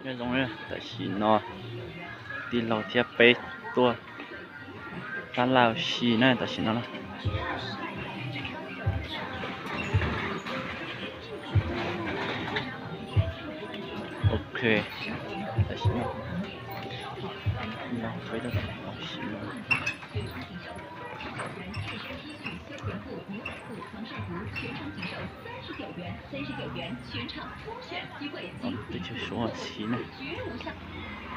cái giống này tại vì nó đi lâu theo bé tua ta lao xì này tại vì nó là ok tại vì nó phải được lao xì这就是我骑呢。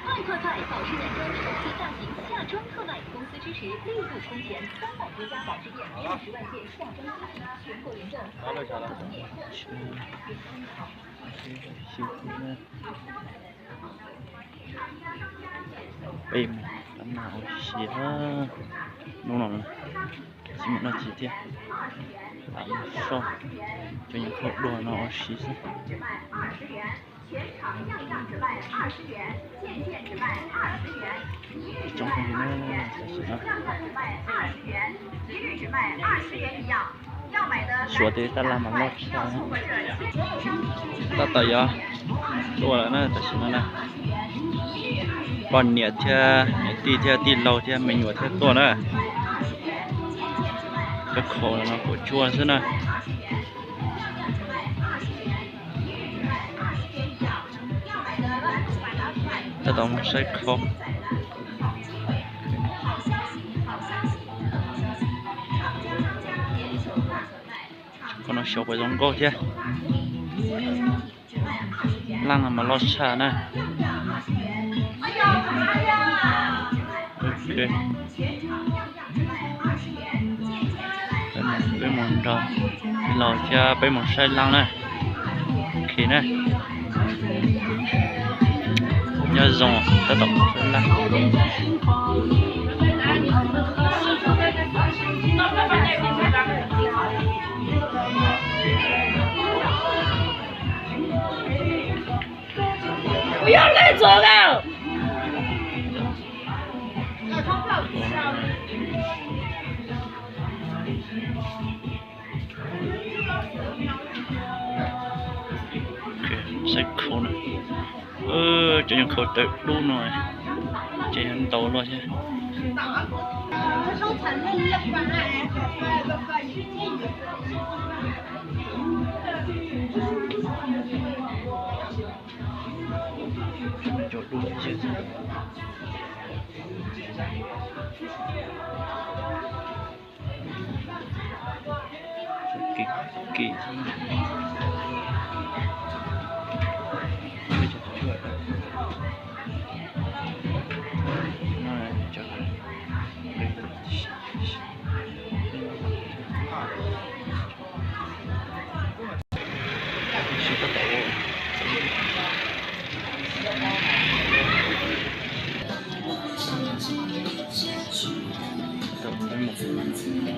快快快！保时捷中首次大型夏装特卖，公司支持力度空前，300多家保时捷60万件夏装特卖，全国联动。Bìm lắm nào xì ha nó là chỉ một nó chỉ thế làm sao cho những khẩu đồ nó xì ra 全场样样只卖20元，件件只卖20元。trong không khí nó xì nó 样样只卖20元，一日只卖20元一样。要买的 số thế ta làm bằng lót sao ta tẩy à đồ là nó ta xì nó này còn nhiệt theo tí lâu theo mình nhổ theo to nữa cái khổ là nó của chua thế này ta tổng sẽ khổ còn nó xấu với giống cô chứ lăng là mà lót xa này ok cái món rồi lò cho cái món xay lăng này ok này nhớ dùng ta tổng xay lăng不要赖着了。sẽ khô này cho những khô tự đu rồi cho những tàu luôn chứ chỗ đu chứ kỳ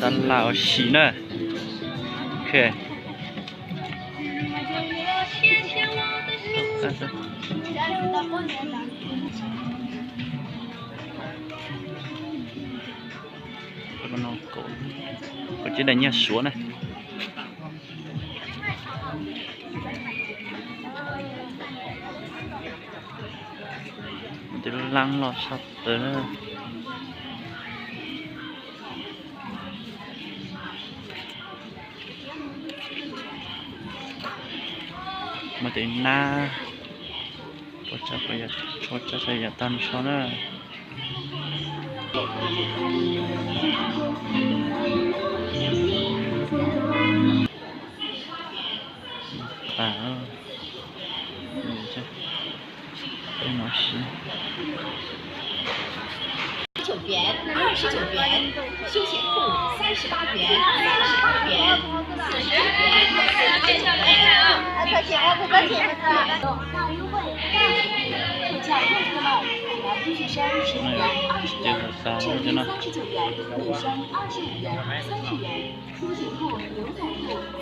tan lao xí nè ok có chỉ đánh nhá xuống này từ lăng lọt sắp tới mà tới na có chắc bây giờ cho chắc bây giờ tan số nữa这东西。29元、29元，休闲裤38元、38元、49元、49元。可惜我不可钱了。大优惠，特价又特卖，海南 T 恤衫15元、20元，衬衣39元，内衫25元、30元，休闲裤、牛仔裤。